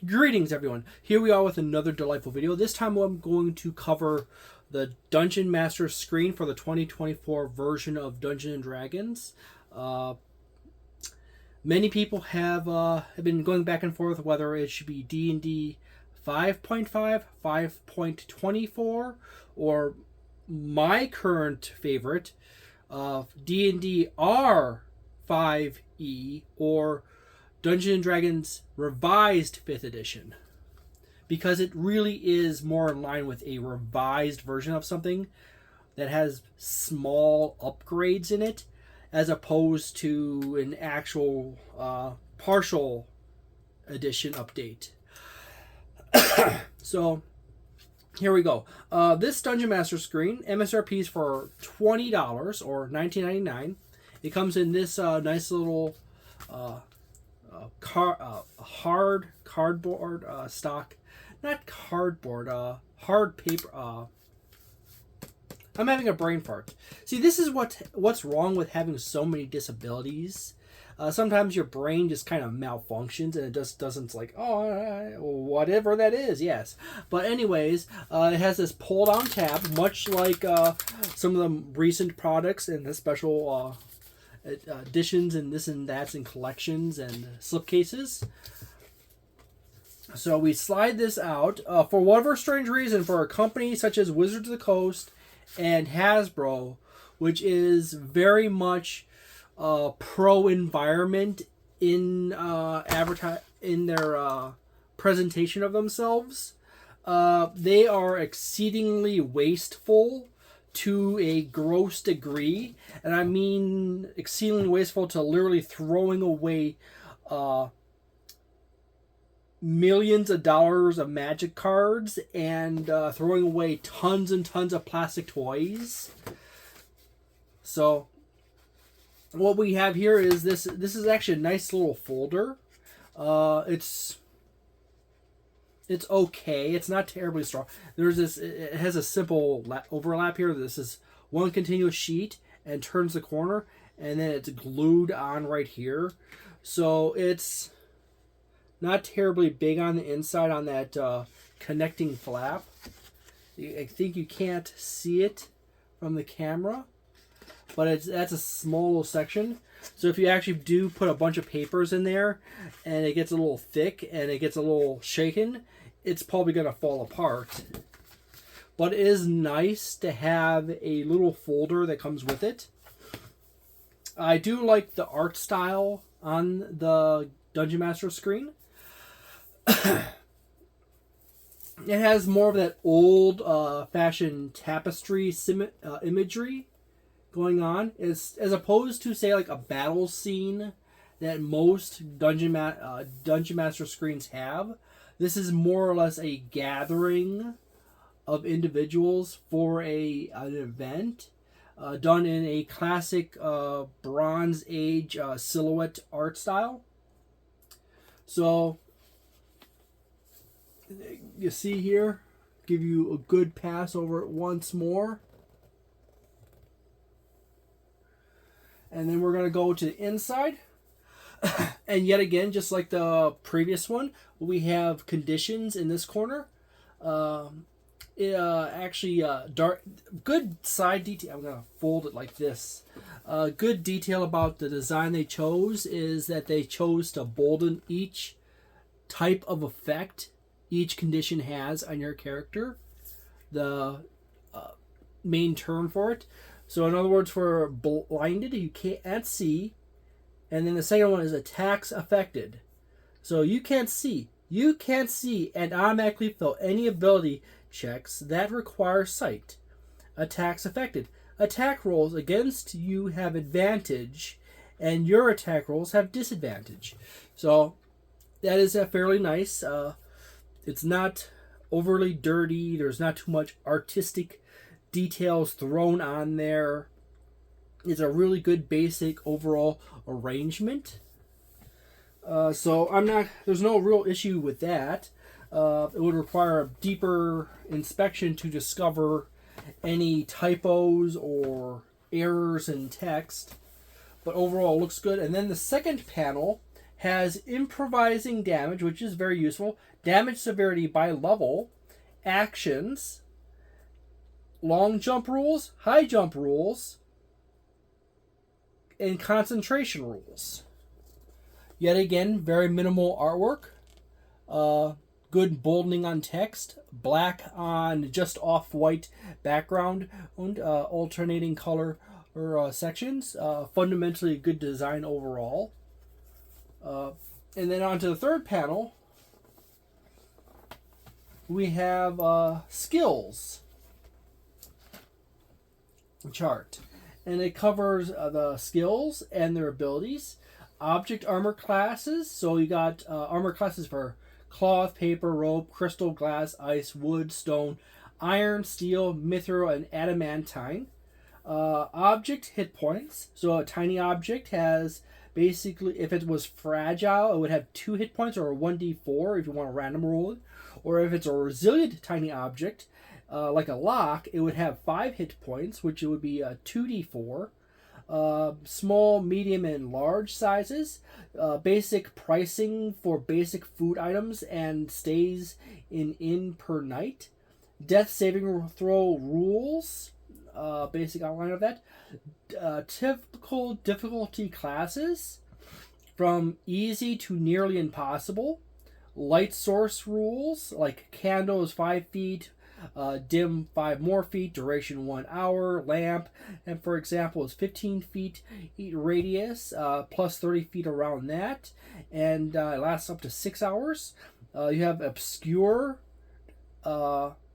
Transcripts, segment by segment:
Greetings everyone, here we are with another delightful video. This time I'm going to cover the Dungeon Master screen for the 2024 version of Dungeons & Dragons. Many people have been going back and forth whether it should be D&D 5.5, 5.24, or my current favorite, D&D r5e, or Dungeons & Dragons Revised 5th Edition, because it really is more in line with a revised version of something that has small upgrades in it, as opposed to an actual partial edition update. So here we go. This Dungeon Master screen, MSRP is for $20 or $19.99. It comes in this nice little hard cardboard stock, not cardboard, hard paper. I'm having a brain fart. See, this is what's wrong with having so many disabilities. Sometimes your brain just kind of malfunctions and it just doesn't, like, oh, whatever that is, yes. But anyways, it has this pull-down tab, much like some of the recent products and the special editions and this and that and collections and slipcases. So we slide this out. For whatever strange reason, for a company such as Wizards of the Coast and Hasbro, which is very much pro-environment in in their presentation of themselves, they are exceedingly wasteful to a gross degree, and I mean exceedingly wasteful to literally throwing away millions of dollars of magic cards and throwing away tons and tons of plastic toys. So what we have here is this is actually a nice little folder. It's okay. It's not terribly strong. There's this. It has a simple overlap here. This is one continuous sheet and turns the corner, and then it's glued on right here. So it's not terribly big on the inside on that connecting flap. I think you can't see it from the camera, but that's a small little section. So if you actually do put a bunch of papers in there and it gets a little thick and it gets a little shaken, it's probably going to fall apart. But it is nice to have a little folder that comes with it. I do like the art style on the Dungeon Master screen. It has more of that old fashioned tapestry imagery going on, as opposed to, say, like a battle scene that most Dungeon Master screens have. This is more or less a gathering of individuals for an event, done in a classic Bronze Age silhouette art style. So you see here, give you a good pass over it once more. And then we're going to go to the inside. And yet again, just like the previous one, we have conditions in this corner. Good side detail. I'm going to fold it like this. Good detail about the design they chose is that they chose to bolden each type of effect each condition has on your character. The main term for it. So in other words, for blinded, you can't see. And then the second one is attacks affected. So you can't see. You can't see and automatically fail any ability checks that require sight. Attacks affected. Attack rolls against you have advantage, and your attack rolls have disadvantage. So that is fairly nice. It's not overly dirty. There's not too much artistic details thrown on there. It's a really good basic overall arrangement. So there's no real issue with that. It would require a deeper inspection to discover any typos or errors in text. But overall it looks good. And then the second panel has improvising damage, which is very useful, damage severity by level, actions, long jump rules, high jump rules, and concentration rules. Yet again, very minimal artwork. Good boldening on text, black on just off-white background, and alternating color or sections. Fundamentally good design overall. And then on to the third panel, we have skills chart. And it covers the skills and their abilities. Object armor classes. So you got armor classes for cloth, paper, rope, crystal, glass, ice, wood, stone, iron, steel, mithril, and adamantine. Object hit points. So a tiny object has basically, if it was fragile, it would have 2 hit points or a 1d4 if you want to random roll it. Or if it's a resilient tiny object, like a lock, it would have 5 hit points, which would be a 2d4. Small, medium, and large sizes. Basic pricing for basic food items and stays in per night. Death saving throw rules. Basic outline of that. Typical difficulty classes from easy to nearly impossible. Light source rules like candle is 5 feet. Dim 5 more feet, duration 1 hour, lamp, and for example is 15 feet radius, plus 30 feet around that, and it lasts up to 6 hours. You have obscure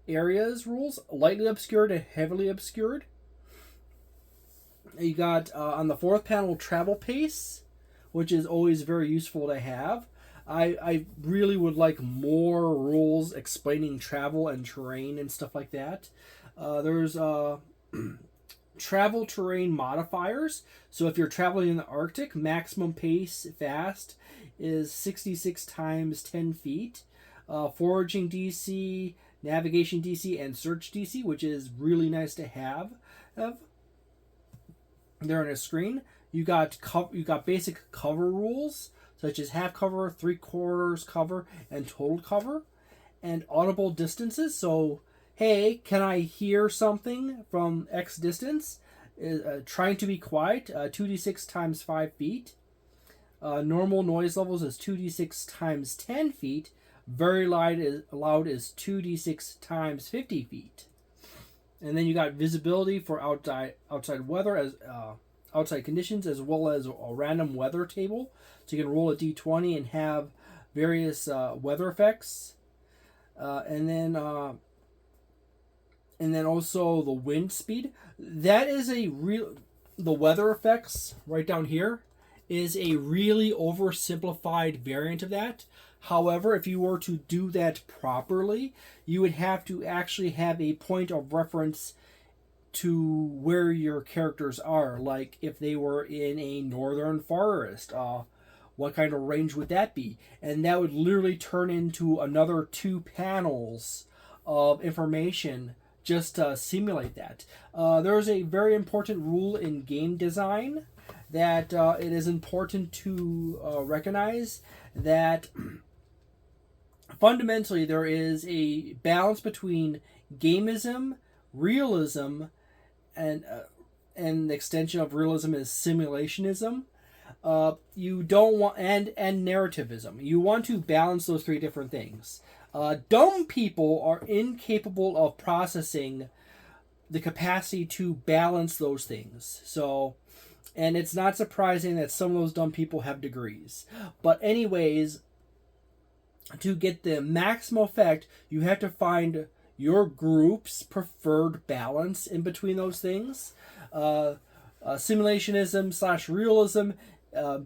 areas rules, lightly obscured and heavily obscured. You got on the fourth panel travel pace, which is always very useful to have. I really would like more rules explaining travel and terrain and stuff like that. There's travel terrain modifiers. So if you're traveling in the Arctic, maximum pace fast is 66 times 10 feet. Foraging DC, navigation DC, and search DC, which is really nice to have. There on a screen. You got basic cover rules, such as half cover, 3/4 cover, and total cover, and audible distances. So, hey, can I hear something from X distance? Trying to be quiet, 2d6 times 5 feet. Normal noise levels is 2d6 times 10 feet. Very loud is 2d6 times 50 feet. And then you got visibility for outside weather as outside conditions, as well as a random weather table. So you can roll a d20 and have various weather effects, and then also the wind speed. That is the weather effects right down here is a really oversimplified variant of that. However, if you were to do that properly, you would have to actually have a point of reference to where your characters are. Like if they were in a northern forest, what kind of range would that be? And that would literally turn into another 2 panels of information just to simulate that. There's a very important rule in game design that it is important to recognize that fundamentally there is a balance between gamism, realism, and the extension of realism is simulationism. You don't want and narrativism. You want to balance those 3 different things. Dumb people are incapable of processing the capacity to balance those things. So, and it's not surprising that some of those dumb people have degrees. But anyways, to get the maximum effect, you have to find your group's preferred balance in between those things. Simulationism / realism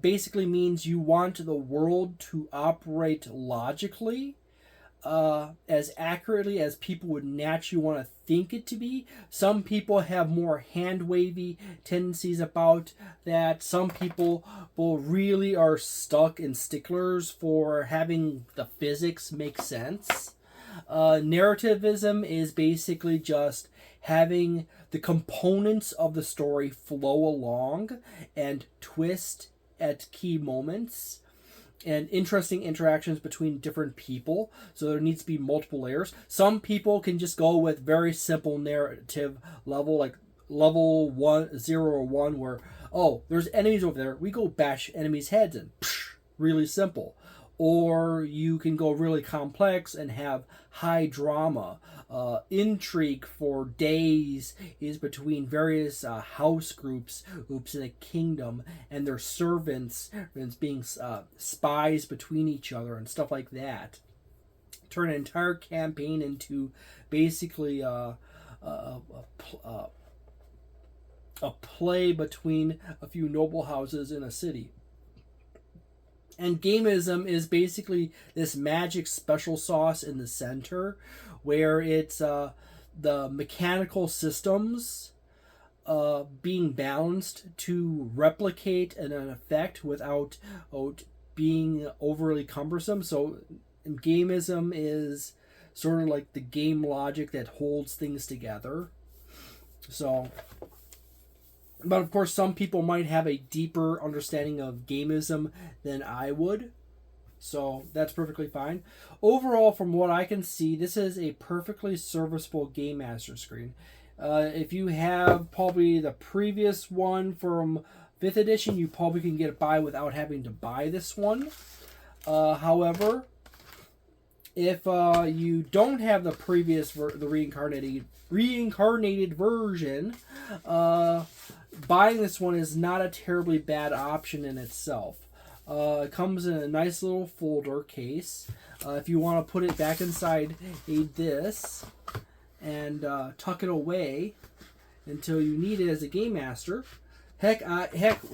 basically means you want the world to operate logically, as accurately as people would naturally want to think it to be. Some people have more hand-wavy tendencies about that. Some people really are stuck in sticklers for having the physics make sense. Narrativism is basically just having the components of the story flow along and twist at key moments. and interesting interactions between different people. So there needs to be multiple layers. Some people can just go with very simple narrative level, like level 0 or 1, where, oh, there's enemies over there. We go bash enemies' heads in. Psh, really simple. Or you can go really complex and have high drama. Intrigue for days is between various house groups in a kingdom and their servants being spies between each other and stuff like that. Turn an entire campaign into basically a play between a few noble houses in a city. And gameism is basically this magic special sauce in the center, where it's the mechanical systems being balanced to replicate an effect without being overly cumbersome. So gameism is sort of like the game logic that holds things together. So, but of course, some people might have a deeper understanding of gameism than I would. So that's perfectly fine. Overall, from what I can see, this is a perfectly serviceable Game Master screen. If you have probably the previous one from 5th edition, you probably can get it by without having to buy this one. However, if you don't have the previous, the reincarnated version, buying this one is not a terribly bad option in itself. It comes in a nice little folder case. If you want to put it back inside this and tuck it away until you need it as a game master. Heck,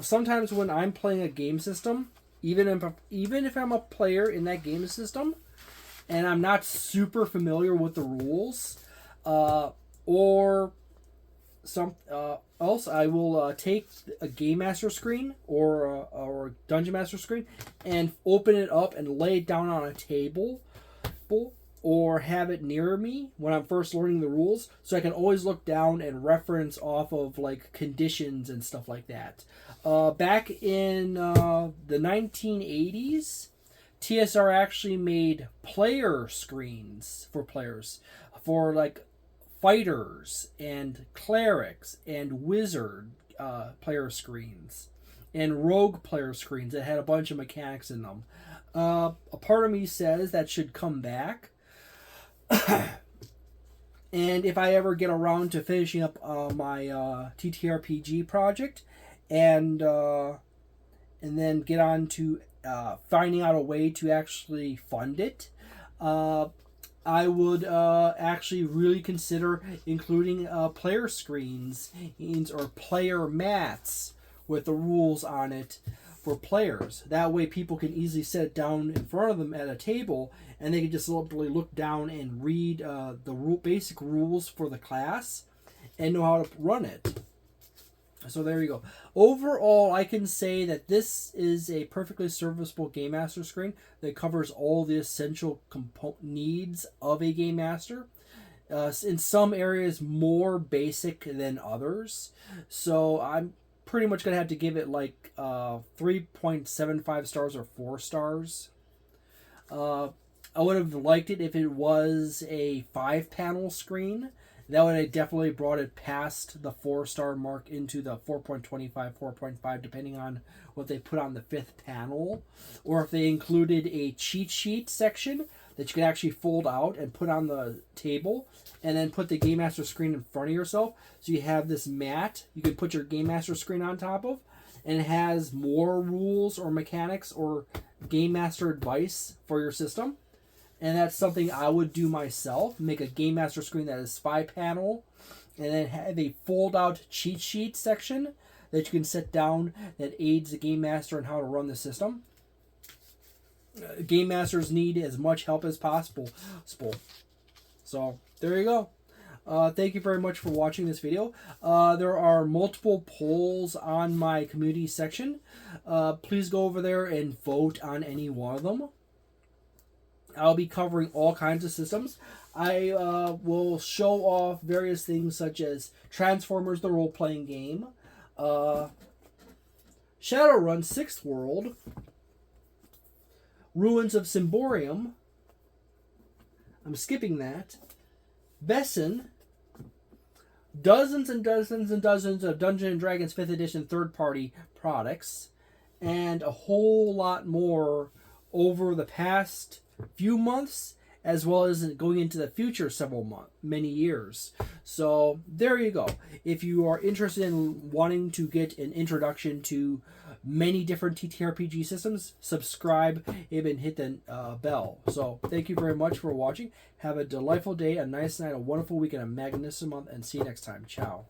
sometimes when I'm playing a game system, even if I'm a player in that game system, and I'm not super familiar with the rules, or some else, I will take a Game Master screen or a Dungeon Master screen and open it up and lay it down on a table, or have it near me when I'm first learning the rules, so I can always look down and reference off of like conditions and stuff like that. Back in the 1980s, TSR actually made player screens for players, for like fighters and clerics and wizard player screens and rogue player screens that had a bunch of mechanics in them. A part of me says that should come back. And if I ever get around to finishing up my TTRPG project and then get on to finding out a way to actually fund it, I would actually really consider including player screens or player mats with the rules on it for players. That way people can easily set it down in front of them at a table and they can just literally look down and read the basic rules for the class and know how to run it. So there you go. Overall, I can say that this is a perfectly serviceable Game Master screen that covers all the essential needs of a Game Master. In some areas, more basic than others. So I'm pretty much going to have to give it like 3.75 stars or 4 stars. I would have liked it if it was a 5-panel screen. That would have definitely brought it past the 4-star mark into the 4.25, 4.5, depending on what they put on the 5th panel. Or if they included a cheat sheet section that you could actually fold out and put on the table, and then put the Game Master screen in front of yourself. So you have this mat you could put your Game Master screen on top of, and it has more rules or mechanics or Game Master advice for your system. And that's something I would do myself. Make a Game Master screen that is 5-panel, and then have a fold-out cheat sheet section that you can set down that aids the Game Master in how to run the system. Game Masters need as much help as possible. So, there you go. Thank you very much for watching this video. There are multiple polls on my community section. Please go over there and vote on any one of them. I'll be covering all kinds of systems. I will show off various things such as Transformers, the role-playing game, Shadowrun 6th World, Ruins of Symborium. I'm skipping that. Besson. Dozens and dozens and dozens of Dungeons & Dragons 5th edition third-party products. And a whole lot more over the past few months, as well as going into the future many years. So there you go. If you are interested in wanting to get an introduction to many different TTRPG systems, subscribe and hit the bell. So thank you very much for watching. Have a delightful day, a nice night, a wonderful week, and a magnificent month, and see you next time. Ciao.